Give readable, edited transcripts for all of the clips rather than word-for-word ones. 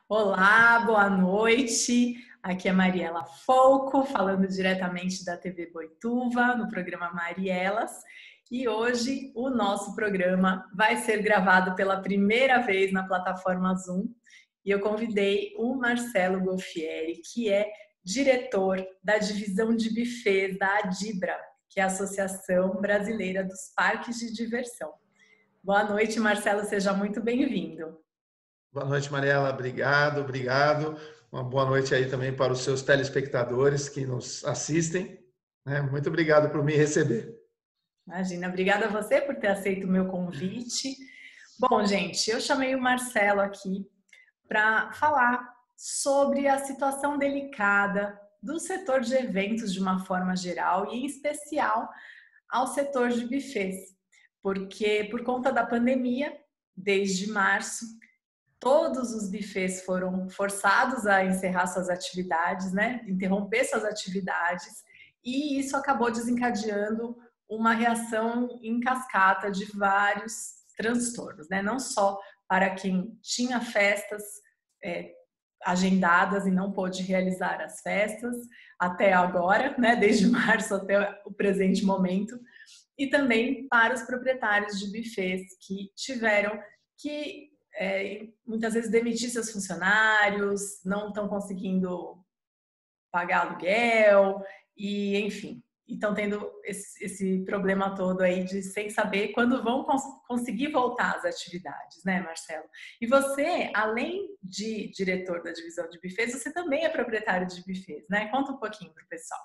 Olá, boa noite. Aqui é Mariela Folco, falando diretamente da TV Boituva, no programa Marielas. E hoje o nosso programa vai ser gravado pela primeira vez na plataforma Zoom. E eu convidei o Marcelo Golfieri, que é diretor da divisão de buffets da Adibra, que é a Associação Brasileira dos Parques de Diversão. Boa noite, Marcelo, seja muito bem-vindo. Boa noite, Mariela. Obrigado. Uma boa noite aí também para os seus telespectadores que nos assistem. Muito obrigado por me receber. Imagina, obrigada a você por ter aceito o meu convite. Bom, gente, eu chamei o Marcelo aqui para falar sobre a situação delicada do setor de eventos de uma forma geral e em especial ao setor de buffets, porque por conta da pandemia, desde março, todos os buffets foram forçados a encerrar suas atividades, né? Interromper suas atividades, e isso acabou desencadeando uma reação em cascata de vários transtornos, né? Não só para quem tinha festas agendadas e não pôde realizar as festas até agora, né? Desde março até o presente momento, e também para os proprietários de buffets que tiveram que muitas vezes demitir seus funcionários, não estão conseguindo pagar aluguel e, enfim, estão tendo esse problema todo aí de sem saber quando vão conseguir voltar às atividades, né, Marcelo? E você, além de diretor da divisão de buffets, você também é proprietário de buffets, né? Conta um pouquinho para o pessoal.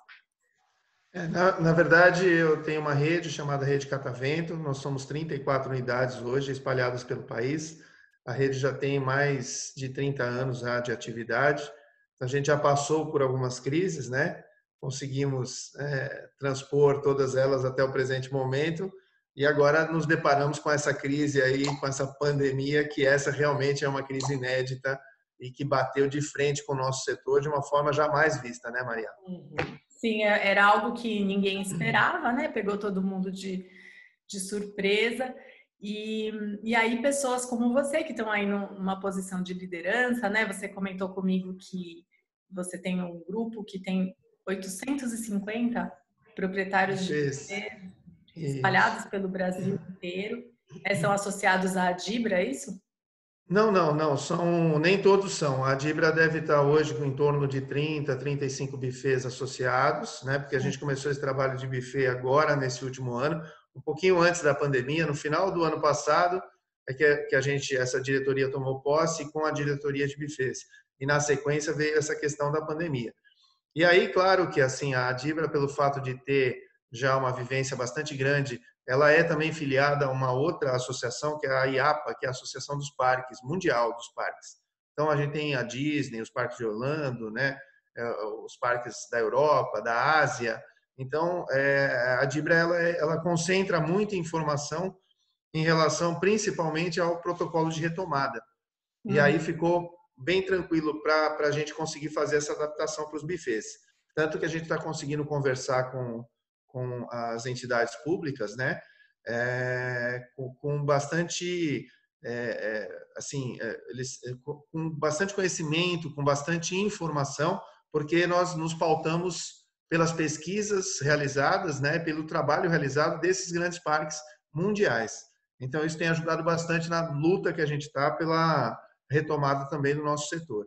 Na verdade, eu tenho uma rede chamada Rede Catavento. Nós somos 34 unidades hoje espalhadas pelo país. A rede já tem mais de 30 anos já de atividade. A gente já passou por algumas crises, né? Conseguimos transpor todas elas até o presente momento. E agora nos deparamos com essa crise aí, com essa pandemia, que essa realmente é uma crise inédita e que bateu de frente com o nosso setor de uma forma jamais vista, né, Maria? Sim, era algo que ninguém esperava, né? Pegou todo mundo de surpresa. E aí, pessoas como você, que estão aí numa posição de liderança, né? Você comentou comigo que você tem um grupo que tem 850 proprietários de Isso. buffet espalhados pelo Brasil inteiro. São associados à Adibra, é isso? Não. Nem todos são. A Dibra deve estar hoje com em torno de 30, 35 bufês associados, né? Porque a gente começou esse trabalho de buffet agora, nesse último ano, um pouquinho antes da pandemia, no final do ano passado, que essa diretoria tomou posse com a diretoria de bufês. E na sequência veio essa questão da pandemia. E aí, claro que assim, a Dibra, pelo fato de ter já uma vivência bastante grande, ela é também filiada a uma outra associação, que é a IAPA, que é a Associação dos Parques, Mundial dos Parques. Então, a gente tem a Disney, os parques de Orlando, né? Os parques da Europa, da Ásia. Então, a Dibra ela concentra muita informação em relação principalmente ao protocolo de retomada. E aí ficou bem tranquilo para a gente conseguir fazer essa adaptação para os bufês. Tanto que a gente está conseguindo conversar com as entidades públicas, né? Com bastante, com bastante conhecimento, com bastante informação, porque nós nos pautamos pelas pesquisas realizadas, né? Pelo trabalho realizado desses grandes parques mundiais. Então, isso tem ajudado bastante na luta que a gente está pela retomada também do nosso setor,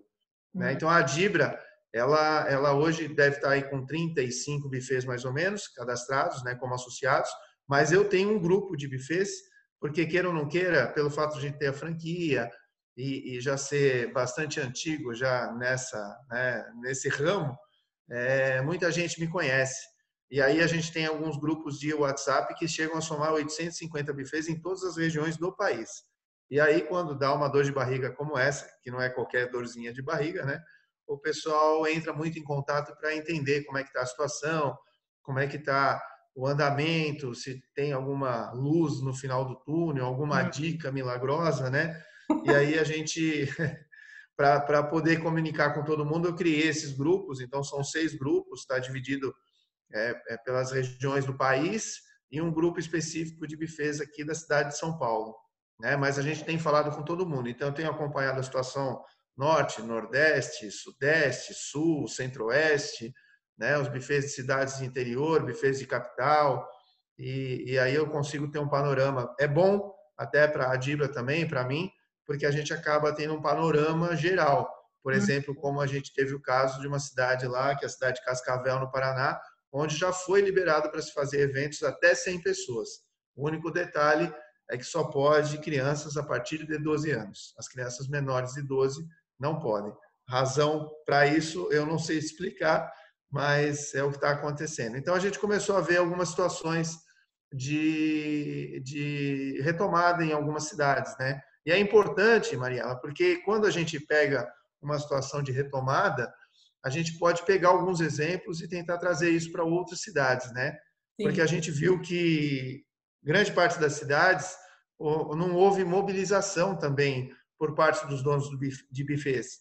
né? Então, a Dibra, ela hoje deve estar aí com 35 bufês mais ou menos, cadastrados, né, como associados, mas eu tenho um grupo de bufês, porque queira ou não queira, pelo fato de ter a franquia e já ser bastante antigo já nesse ramo, muita gente me conhece. E aí a gente tem alguns grupos de WhatsApp que chegam a somar 850 bufês em todas as regiões do país. E aí, quando dá uma dor de barriga como essa, que não é qualquer dorzinha de barriga, né? O pessoal entra muito em contato para entender como é que está a situação, como é que está o andamento, se tem alguma luz no final do túnel, alguma dica milagrosa, né? E aí a gente, para poder comunicar com todo mundo, eu criei esses grupos. Então, são 6 grupos, está dividido pelas regiões do país e um grupo específico de bufês aqui da cidade de São Paulo, né? Mas a gente tem falado com todo mundo. Então, eu tenho acompanhado a situação Norte, Nordeste, Sudeste, Sul, Centro-Oeste, né? Os bufês de cidades de interior, bufês de capital, e aí eu consigo ter um panorama. É bom até para a Dibra também, para mim, porque a gente acaba tendo um panorama geral. Por Hum. exemplo, como a gente teve o caso de uma cidade lá, que é a cidade de Cascavel, no Paraná, onde já foi liberado para se fazer eventos até 100 pessoas. O único detalhe é que só pode crianças a partir de 12 anos. As crianças menores de 12 não podem. Razão para isso eu não sei explicar, mas é o que está acontecendo. Então a gente começou a ver algumas situações de retomada em algumas cidades, né? E é importante, Mariela, porque quando a gente pega uma situação de retomada, a gente pode pegar alguns exemplos e tentar trazer isso para outras cidades, né? Porque Sim. a gente viu que grande parte das cidades não houve mobilização também por parte dos donos de bufês.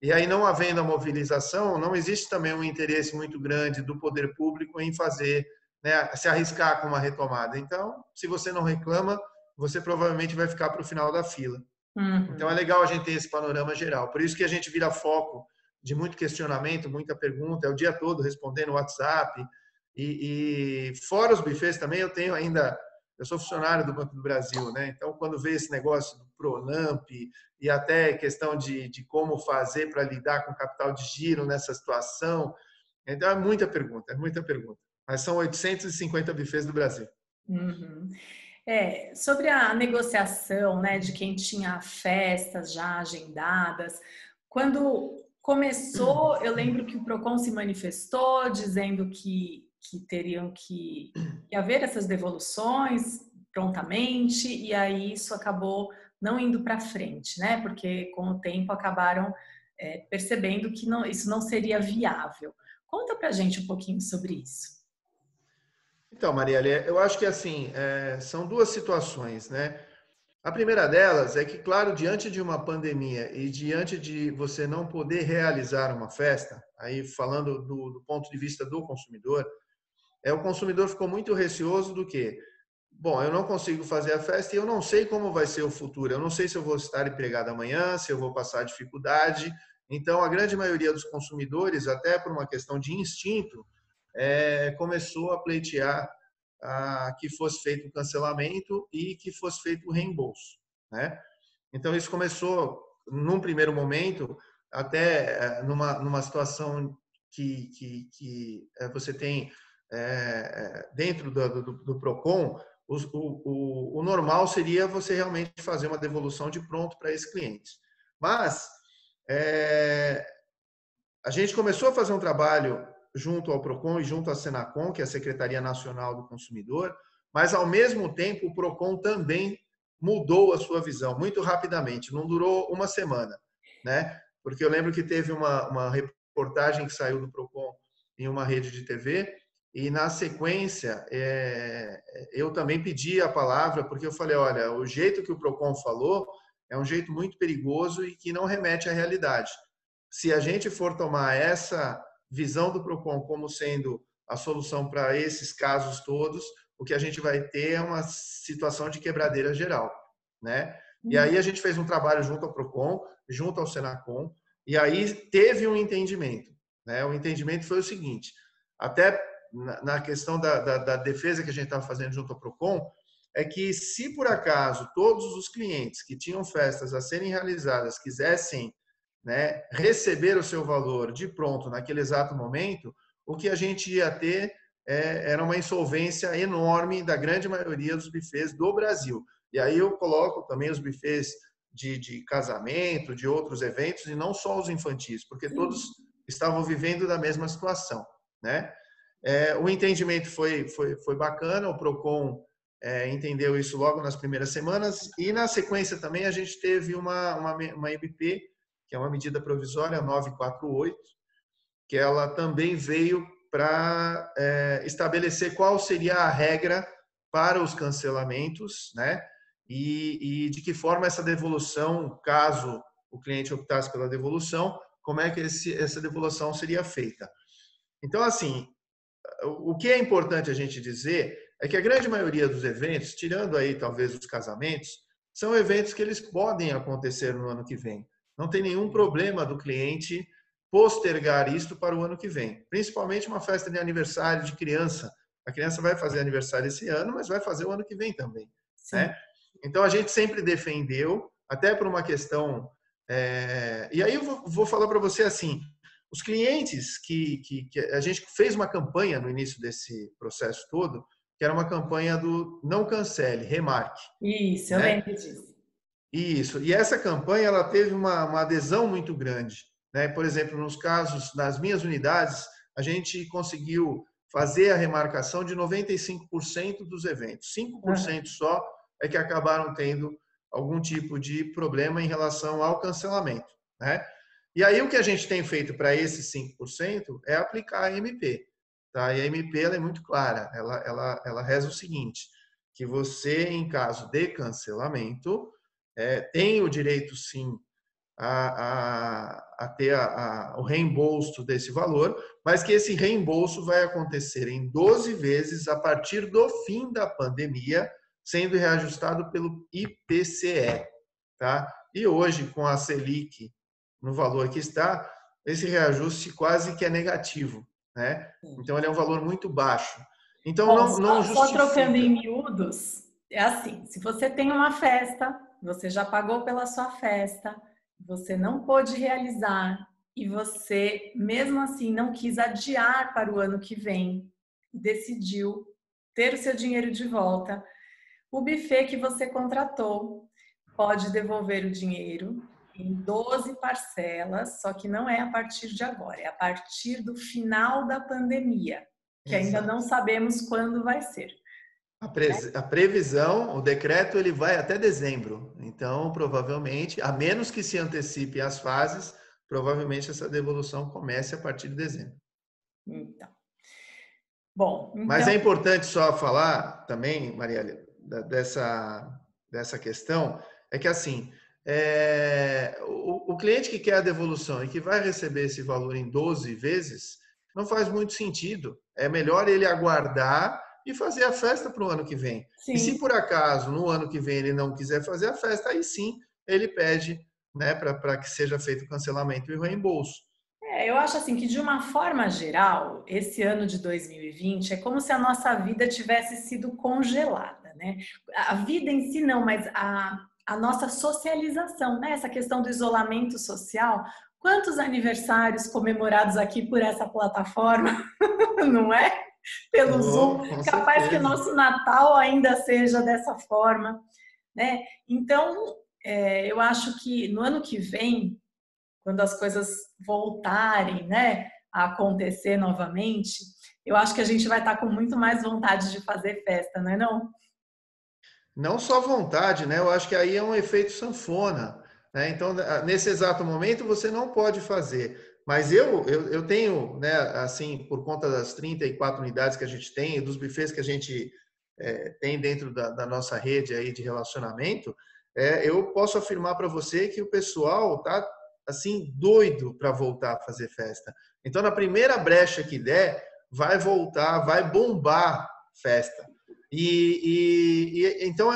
E aí, não havendo a mobilização, não existe também um interesse muito grande do poder público em fazer, né, se arriscar com uma retomada. Então, se você não reclama, você provavelmente vai ficar para o final da fila. Então, é Uhum. legal a gente ter esse panorama geral. Por isso que a gente vira foco de muito questionamento, muita pergunta, é o dia todo respondendo WhatsApp. E fora os bufês também, eu sou funcionário do Banco do Brasil, né? Então, quando vê esse negócio do Pronamp e até questão de como fazer para lidar com capital de giro nessa situação, então é muita pergunta, é muita pergunta. Mas são 850 bufês do Brasil. Uhum. Sobre a negociação, né, de quem tinha festas já agendadas, quando começou, eu lembro que o Procon se manifestou dizendo que teriam que haver essas devoluções prontamente, e aí isso acabou não indo para frente, né? Porque com o tempo acabaram percebendo que isso não seria viável. Conta para a gente um pouquinho sobre isso. Então, Marielle, eu acho que assim, são duas situações, né? A primeira delas é que, claro, diante de uma pandemia e diante de você não poder realizar uma festa, aí falando do ponto de vista do consumidor, o consumidor ficou muito receoso do que, bom, eu não consigo fazer a festa e eu não sei como vai ser o futuro, eu não sei se eu vou estar empregado amanhã, se eu vou passar dificuldade. Então, a grande maioria dos consumidores, até por uma questão de instinto, começou a pleitear que fosse feito o cancelamento e que fosse feito o reembolso, né? Então, isso começou, num primeiro momento, até numa situação que você tem dentro do PROCON, o normal seria você realmente fazer uma devolução de pronto para esse cliente. Mas a gente começou a fazer um trabalho junto ao PROCON e junto à Senacom, que é a Secretaria Nacional do Consumidor, mas, ao mesmo tempo, o PROCON também mudou a sua visão muito rapidamente, não durou uma semana, né? Porque eu lembro que teve uma reportagem que saiu do PROCON em uma rede de TV, e, na sequência, eu também pedi a palavra, porque eu falei, olha, o jeito que o PROCON falou é um jeito muito perigoso e que não remete à realidade. Se a gente for tomar essa visão do PROCON como sendo a solução para esses casos todos, o que a gente vai ter é uma situação de quebradeira geral, né? E aí a gente fez um trabalho junto ao PROCON, junto ao Senacom, e aí teve um entendimento, né? O entendimento foi o seguinte, até na questão da defesa que a gente estava fazendo junto ao PROCON, é que se por acaso todos os clientes que tinham festas a serem realizadas quisessem, né, receber o seu valor de pronto naquele exato momento, o que a gente ia ter era uma insolvência enorme da grande maioria dos bufês do Brasil. E aí eu coloco também os bufês de casamento, de outros eventos, e não só os infantis, porque todos estavam vivendo da mesma situação, né? O entendimento foi bacana, o PROCON entendeu isso logo nas primeiras semanas, e na sequência também a gente teve uma MP, que é uma medida provisória 948, que ela também veio para estabelecer qual seria a regra para os cancelamentos, né? E de que forma essa devolução, caso o cliente optasse pela devolução, como é que essa devolução seria feita. Então, assim, o que é importante a gente dizer é que a grande maioria dos eventos, tirando aí talvez os casamentos, são eventos que eles podem acontecer no ano que vem. Não tem nenhum problema do cliente postergar isto para o ano que vem. Principalmente uma festa de aniversário de criança. A criança vai fazer aniversário esse ano, mas vai fazer o ano que vem também, Sim. né? Então a gente sempre defendeu, até por uma questão. E aí eu vou falar para você assim: os clientes que a gente fez uma campanha no início desse processo todo, que era uma campanha do não cancele, remarque, Isso, eu né? lembro disso. Isso. E essa campanha ela teve uma adesão muito grande, né? Por exemplo, nos casos das minhas unidades, a gente conseguiu fazer a remarcação de 95% dos eventos. 5% Aham. só é que acabaram tendo algum tipo de problema em relação ao cancelamento, né? E aí o que a gente tem feito para esses 5% é aplicar a MP, tá? E a MP ela é muito clara, ela reza o seguinte, que você, em caso de cancelamento, tem o direito, sim, a ter o reembolso desse valor, mas que esse reembolso vai acontecer em 12 vezes a partir do fim da pandemia, sendo reajustado pelo IPCE. Tá? E hoje, com a Selic no valor que está, esse reajuste quase que é negativo. Né? Então, ele é um valor muito baixo. Então, Bom, não só trocando em justifica. miúdos, é assim, se você tem uma festa, você já pagou pela sua festa, você não pôde realizar e você, mesmo assim, não quis adiar para o ano que vem, decidiu ter o seu dinheiro de volta, o buffet que você contratou pode devolver o dinheiro em 12 parcelas, só que não é a partir de agora, é a partir do final da pandemia, que ainda não Exato. sabemos quando vai ser. A previsão, o decreto, ele vai até dezembro. Então, provavelmente, a menos que se antecipe as fases, provavelmente essa devolução comece a partir de dezembro. Então, bom, Mas então, é importante só falar também, Marielle, dessa questão, é que assim, o cliente que quer a devolução e que vai receber esse valor em 12 vezes, não faz muito sentido. É melhor ele aguardar e fazer a festa para o ano que vem. E se sim, por acaso no ano que vem ele não quiser fazer a festa, aí sim ele pede, né, para que seja feito o cancelamento e o reembolso. eu acho assim que de uma forma geral, esse ano de 2020 é como se a nossa vida tivesse sido congelada, né? A vida em si não, mas a nossa socialização, né? Essa questão do isolamento social. Quantos aniversários comemorados aqui por essa plataforma, não é? Pelo Zoom, Oh, com capaz que o certeza. nosso Natal ainda seja dessa forma, né? Então, eu acho que no ano que vem quando as coisas voltarem, né, a acontecer novamente, eu acho que a gente vai estar com muito mais vontade de fazer festa, não é não? Não só vontade, né? Eu acho que aí é um efeito sanfona, né? Então, nesse exato momento, você não pode fazer. Mas eu tenho, né, assim, por conta das 34 unidades que a gente tem e dos buffets que a gente tem dentro da nossa rede aí de relacionamento, eu posso afirmar para você que o pessoal tá, assim, doido para voltar a fazer festa. Então, na primeira brecha que der, vai voltar, vai bombar festa. Então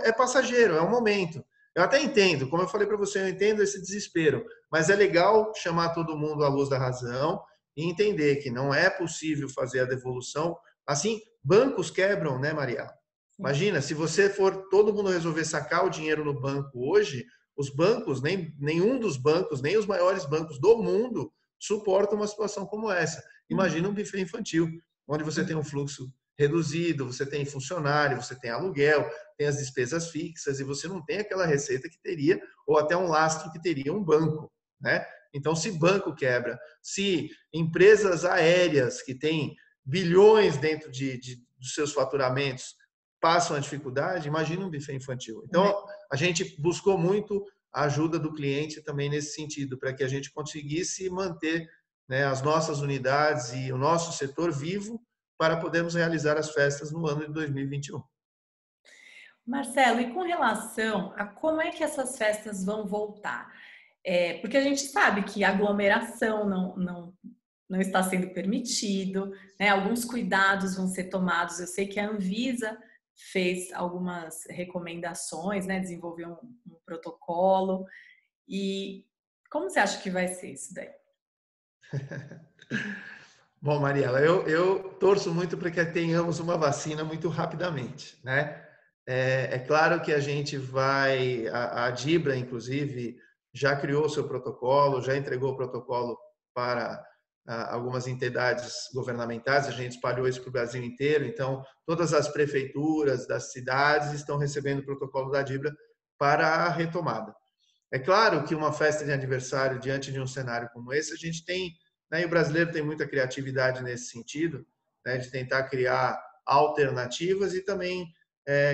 é passageiro, é um momento. Eu até entendo, como eu falei para você, eu entendo esse desespero, mas é legal chamar todo mundo à luz da razão e entender que não é possível fazer a devolução. Assim, bancos quebram, né, Maria? Sim. Imagina, se você for todo mundo resolver sacar o dinheiro no banco hoje, os bancos, nenhum dos bancos, nem os maiores bancos do mundo, suportam uma situação como essa. Imagina um buffet infantil, onde você tem um fluxo reduzido, você tem funcionário, você tem aluguel, tem as despesas fixas e você não tem aquela receita que teria, ou até um lastro que teria um banco, né? Então, se banco quebra, se empresas aéreas que têm bilhões dentro dos seus faturamentos passam a dificuldade, imagina um buffet infantil. É. Então, a gente buscou muito a ajuda do cliente também nesse sentido, para que a gente conseguisse manter, né, as nossas unidades e o nosso setor vivo para podermos realizar as festas no ano de 2021. Marcelo, e com relação a como é que essas festas vão voltar? Porque a gente sabe que aglomeração não está sendo permitido, né? Alguns cuidados vão ser tomados. Eu sei que a Anvisa fez algumas recomendações, né? Desenvolveu um protocolo. E Como você acha que vai ser isso daí? Bom, Mariela, eu torço muito para que tenhamos uma vacina muito rapidamente, né? É claro que a gente vai, a Dibra, inclusive, já criou seu protocolo, já entregou o protocolo para algumas entidades governamentais, a gente espalhou isso para o Brasil inteiro, então todas as prefeituras das cidades estão recebendo o protocolo da Dibra para a retomada. É claro que uma festa de aniversário diante de um cenário como esse, a gente tem, né, e o brasileiro tem muita criatividade nesse sentido, né, de tentar criar alternativas e também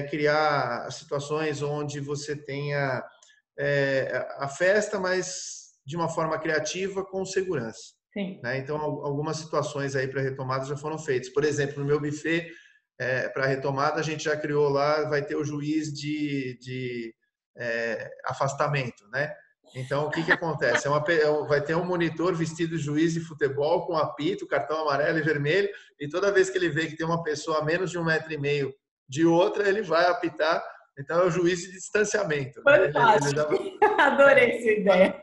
criar situações onde você tenha a festa, mas de uma forma criativa, com segurança. Sim. Né? Então, algumas situações aí para retomada já foram feitas. Por exemplo, no meu buffet, para retomada, a gente já criou lá, vai ter o juiz de afastamento, né? Então, o que que acontece? Vai ter um monitor vestido de juiz de futebol com apito, cartão amarelo e vermelho, e toda vez que ele vê que tem uma pessoa a menos de 1,5 m de outra, ele vai apitar. Então, é o juiz de distanciamento. Né? Fantástico! Adorei essa ideia.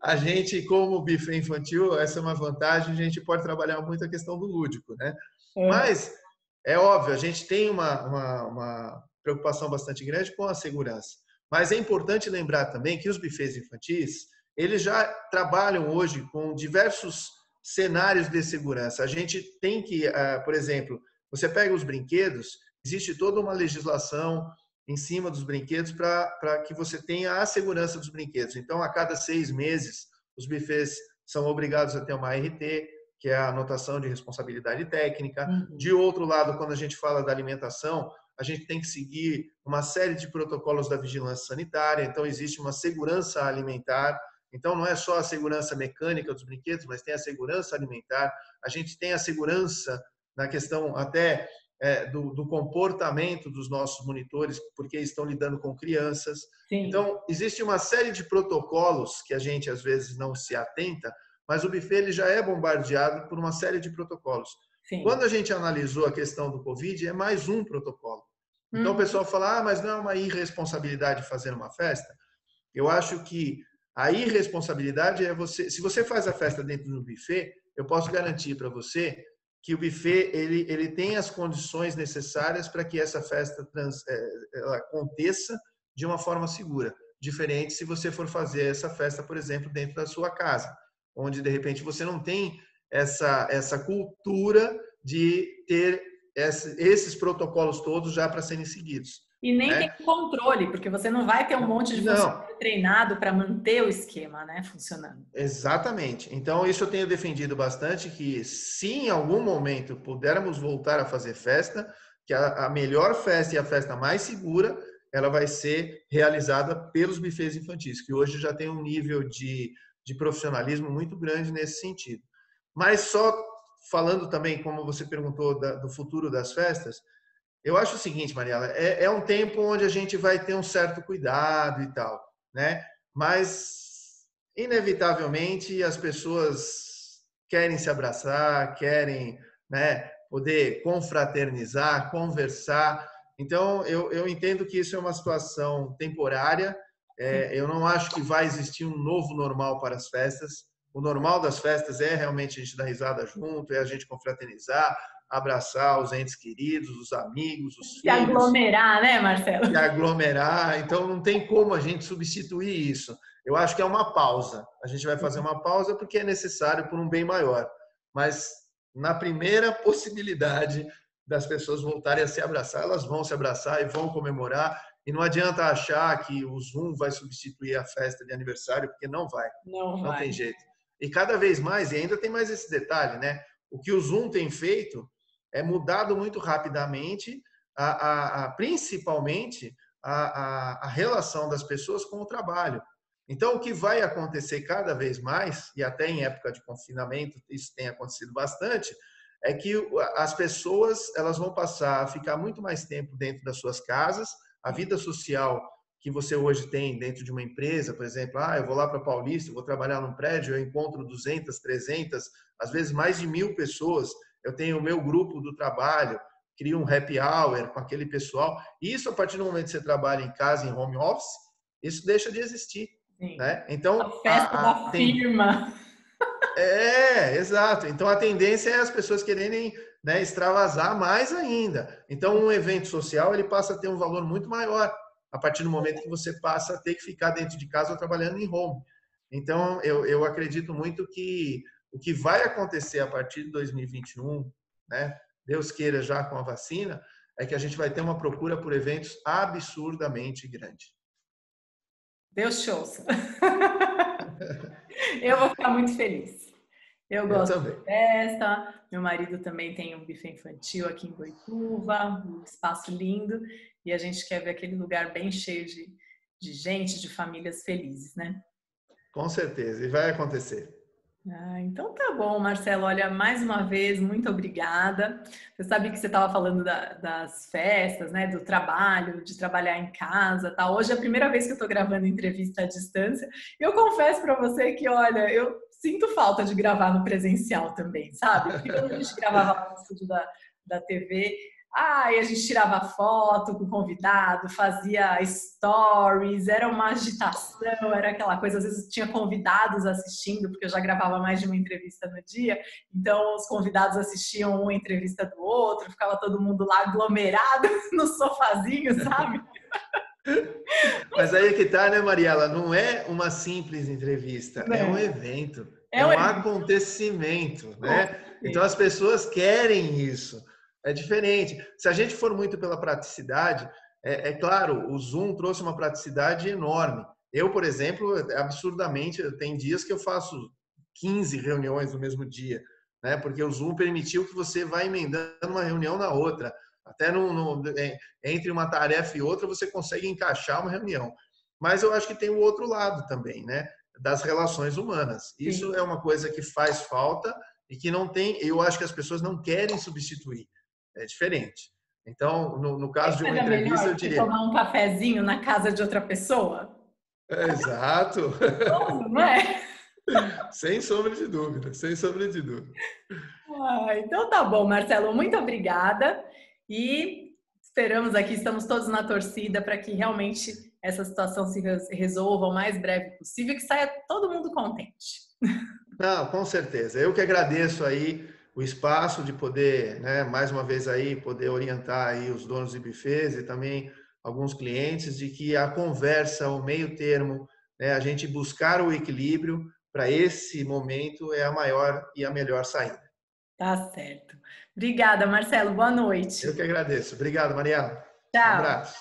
A gente, como buffet infantil, essa é uma vantagem, a gente pode trabalhar muito a questão do lúdico, né? Mas, é óbvio, a gente tem uma preocupação bastante grande com a segurança. Mas é importante lembrar também que os buffets infantis, eles já trabalham hoje com diversos cenários de segurança. A gente tem que, por exemplo, você pega os brinquedos, existe toda uma legislação em cima dos brinquedos para que você tenha a segurança dos brinquedos. Então, a cada 6 meses, os buffets são obrigados a ter uma ART, que é a anotação de responsabilidade técnica. De outro lado, quando a gente fala da alimentação, a gente tem que seguir uma série de protocolos da vigilância sanitária. Então, existe uma segurança alimentar. Então, não é só a segurança mecânica dos brinquedos, mas tem a segurança alimentar. A gente tem a segurança na questão até do comportamento dos nossos monitores, porque estão lidando com crianças. Sim. Então, existe uma série de protocolos que a gente, às vezes, não se atenta, mas o buffet ele já é bombardeado por uma série de protocolos. Sim. Quando a gente analisou a questão do Covid, é mais um protocolo. Então, o pessoal fala, mas não é uma irresponsabilidade fazer uma festa? Eu acho que a irresponsabilidade é você... Se você faz a festa dentro do buffet, eu posso garantir para você que o buffet ele tem as condições necessárias para que essa festa ela aconteça de uma forma segura. Diferente se você for fazer essa festa, por exemplo, dentro da sua casa, onde, de repente, você não tem essa cultura de ter esses protocolos todos já para serem seguidos. E nem tem controle, porque você não vai ter um monte de funcionário treinado para manter o esquema, né, funcionando. Exatamente. Então, isso eu tenho defendido bastante, que se em algum momento pudermos voltar a fazer festa, que a melhor festa e a festa mais segura, ela vai ser realizada pelos buffets infantis, que hoje já tem um nível de profissionalismo muito grande nesse sentido. Mas só falando também, como você perguntou, do futuro das festas, eu acho o seguinte, Mariela, é um tempo onde a gente vai ter um certo cuidado e tal, né? Mas, inevitavelmente, as pessoas querem se abraçar, querem, né, poder confraternizar, conversar. Então, eu entendo que isso é uma situação temporária. Eu não acho que vai existir um novo normal para as festas. O normal das festas é realmente a gente dar risada junto, é a gente confraternizar, abraçar os entes queridos, os amigos, os filhos. Se aglomerar, né, Marcelo? Se aglomerar. Então, não tem como a gente substituir isso. Eu acho que é uma pausa. A gente vai fazer uma pausa porque é necessário por um bem maior. Mas, na primeira possibilidade das pessoas voltarem a se abraçar, elas vão se abraçar e vão comemorar. E não adianta achar que o Zoom vai substituir a festa de aniversário, porque não vai. Não tem jeito. E cada vez mais, e ainda tem mais esse detalhe, né? O que o Zoom tem feito é mudado muito rapidamente, principalmente a relação das pessoas com o trabalho. Então, o que vai acontecer cada vez mais, e até em época de confinamento isso tem acontecido bastante, é que as pessoas elas vão passar a ficar muito mais tempo dentro das suas casas. A vida social que você hoje tem dentro de uma empresa, por exemplo, eu vou lá para Paulista, vou trabalhar num prédio, eu encontro 200, 300, às vezes mais de 1.000 pessoas, eu tenho o meu grupo do trabalho, crio um happy hour com aquele pessoal, e isso a partir do momento que você trabalha em casa, em home office, isso deixa de existir. Sim. né? Então, A festa da firma. exato. Então, a tendência é as pessoas quererem, né, extravasar mais ainda. Então, um evento social, ele passa a ter um valor muito maior a partir do momento que você passa a ter que ficar dentro de casa ou trabalhando em home. Então, eu acredito muito que o que vai acontecer a partir de 2021, né, Deus queira já com a vacina, é que a gente vai ter uma procura por eventos absurdamente grande. Deus te ouça. Eu vou ficar muito feliz. Eu Eu gosto também. de festa, meu marido também tem um buffet infantil aqui em Boituva, um espaço lindo, e a gente quer ver aquele lugar bem cheio de gente, de famílias felizes, né? Com certeza. E vai acontecer. Ah, então tá bom, Marcelo. Olha, mais uma vez, muito obrigada. Você sabe que você estava falando das festas, né? Do trabalho, de trabalhar em casa, tá? Hoje é a primeira vez que eu estou gravando entrevista à distância. Eu confesso para você que, olha, eu sinto falta de gravar no presencial também, sabe? Porque quando a gente gravava lá no estúdio da TV, e a gente tirava foto com o convidado, fazia stories, era uma agitação, era aquela coisa. Às vezes tinha convidados assistindo, porque eu já gravava mais de uma entrevista no dia, então os convidados assistiam uma entrevista do outro, ficava todo mundo lá aglomerado no sofazinho, sabe? Mas aí é que tá, né, Mariela? Não é uma simples entrevista, é um Não, evento, é é um um evento, acontecimento, com né? Então certeza. as pessoas querem isso. É diferente. Se a gente for muito pela praticidade, é claro, o Zoom trouxe uma praticidade enorme. Eu, por exemplo, absurdamente, tem dias que eu faço 15 reuniões no mesmo dia, né? Porque o Zoom permitiu que você vá emendando uma reunião na outra. Até entre uma tarefa e outra, você consegue encaixar uma reunião. Mas eu acho que tem o outro lado também, né? Das relações humanas. Isso Sim. é uma coisa que faz falta e que não tem, eu acho que as pessoas não querem substituir. É diferente. Então, no Tem caso de uma coisa entrevista, melhor eu do que diria, tomar um cafezinho na casa de outra pessoa? exato, Não é? sem sombra de dúvida, sem sombra de dúvida. Então tá bom, Marcelo, muito obrigada e esperamos aqui, estamos todos na torcida para que realmente essa situação se resolva o mais breve possível e que saia todo mundo contente. Não, com certeza. Eu que agradeço aí o espaço de poder, né, mais uma vez aí, poder orientar aí os donos de bufês e também alguns clientes de que a conversa, o meio termo, né, a gente buscar o equilíbrio para esse momento é a maior e a melhor saída. Tá certo. Obrigada, Marcelo. Boa Eu que noite. agradeço. Obrigado, Mariana. Um Tchau. abraço.